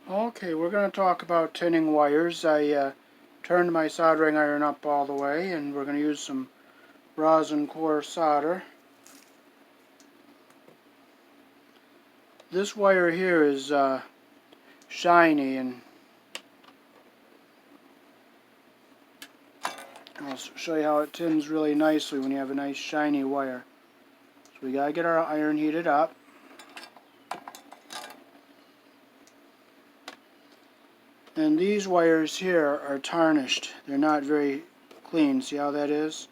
Okay, we're going to talk about tinning wires. I turned my soldering iron up all the way, and we're going to use some rosin core solder. This wire here is shiny, and I'll show you how it tins really nicely when you have a nice shiny wire. So we got to get our iron heated up. And these wires here are tarnished. They're not very clean. See how that is?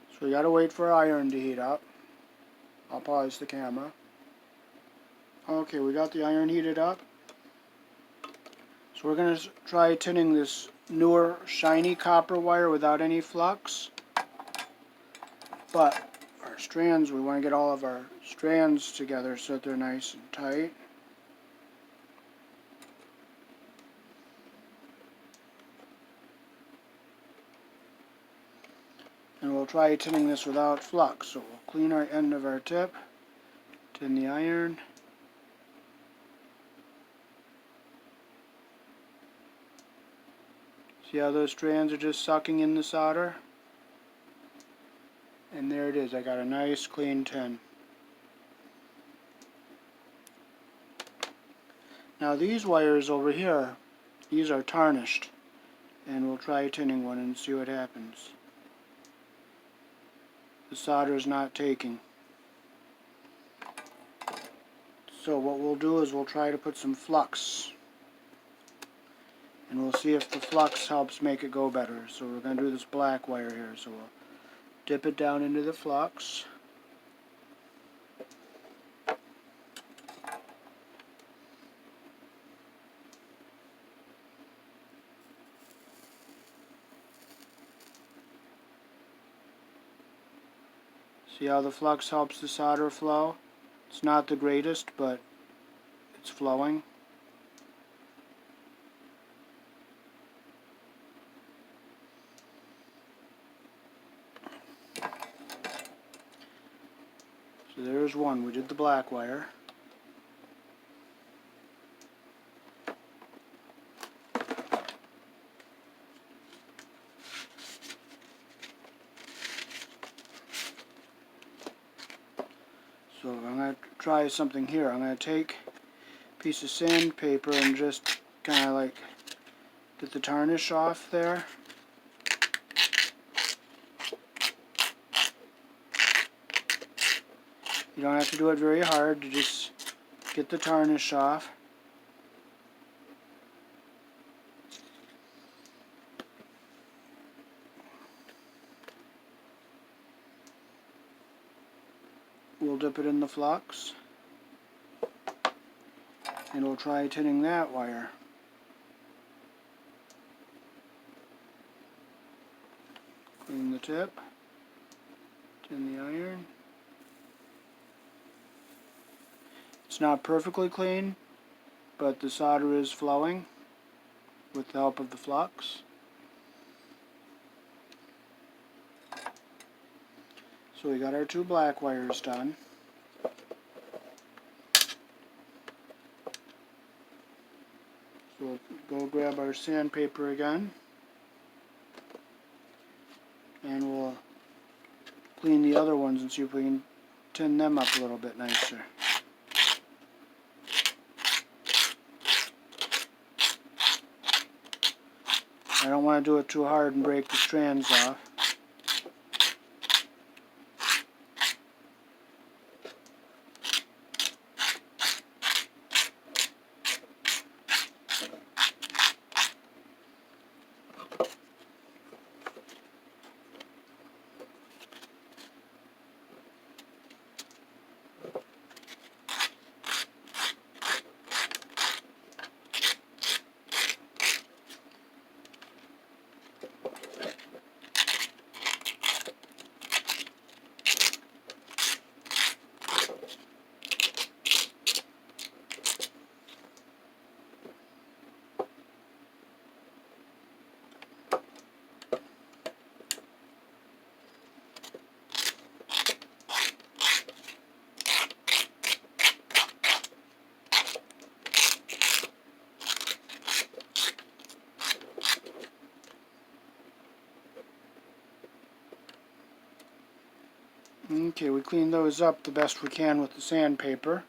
So we gotta wait for our iron to heat up. I'll pause the camera. Okay, we got the iron heated up. So we're gonna try tinning this newer shiny copper wire without any flux. But our strands, we want to get all of our strands together so that they're nice and tight. And we'll try tinning this without flux. So we'll clean our end of our tip, tin the iron. See how those strands are just sucking in the solder? And there it is, I got a nice clean tin. Now these wires over here, these are tarnished. And we'll try tinning one and see what happens. The solder is not taking. So what we'll do is we'll try to put some flux. And we'll see if the flux helps make it go better. So we're going to do this black wire here. So we'll dip it down into the flux. See how the flux helps the solder flow? It's not the greatest, but it's flowing. So there's one. We did the black wire. So I'm going to try something here. I'm going to take a piece of sandpaper and just kind of like get the tarnish off there. You don't have to do it very hard to just get the tarnish off. We'll dip it in the flux. And we'll try tinning that wire. Clean the tip. Tin the iron. It's not perfectly clean, but the solder is flowing with the help of the flux. So we got our two black wires done. So we'll go grab our sandpaper again, and we'll clean the other ones and see if we can tin them up a little bit nicer. I don't want to do it too hard and break the strands off. Okay, we cleaned those up the best we can with the sandpaper,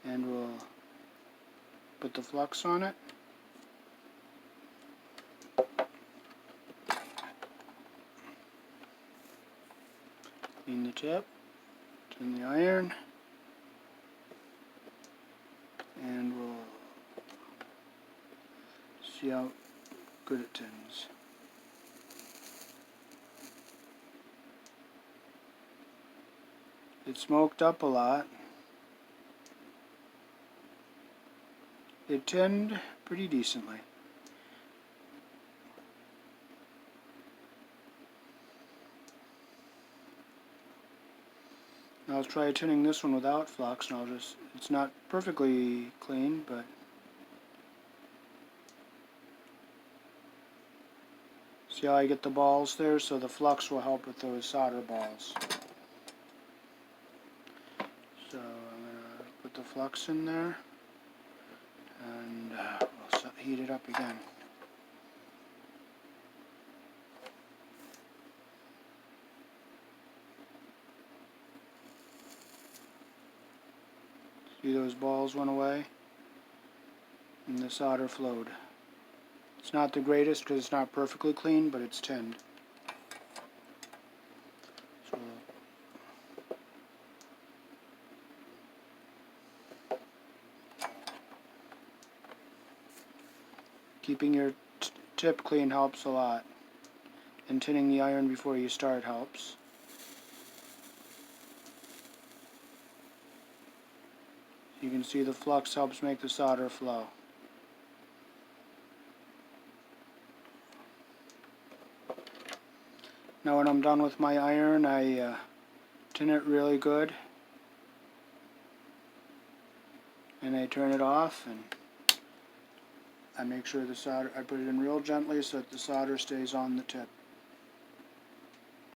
and we'll put the flux on it. Clean the tip, turn the iron, and we'll see how good it tins. It smoked up a lot. It tinned pretty decently. Now let's try tinning this one without flux, and it's not perfectly clean, but see how I get the balls there? So the flux will help with those solder balls. So I'm going to put the flux in there, and we'll heat it up again. See, those balls went away, and the solder flowed. It's not the greatest because it's not perfectly clean, but it's tinned. So keeping your tip clean helps a lot, and tinning the iron before you start helps. You can see the flux helps make the solder flow. Now when I'm done with my iron, I tin it really good, and I turn it off, and I make sure the solder, I put it in real gently so that the solder stays on the tip.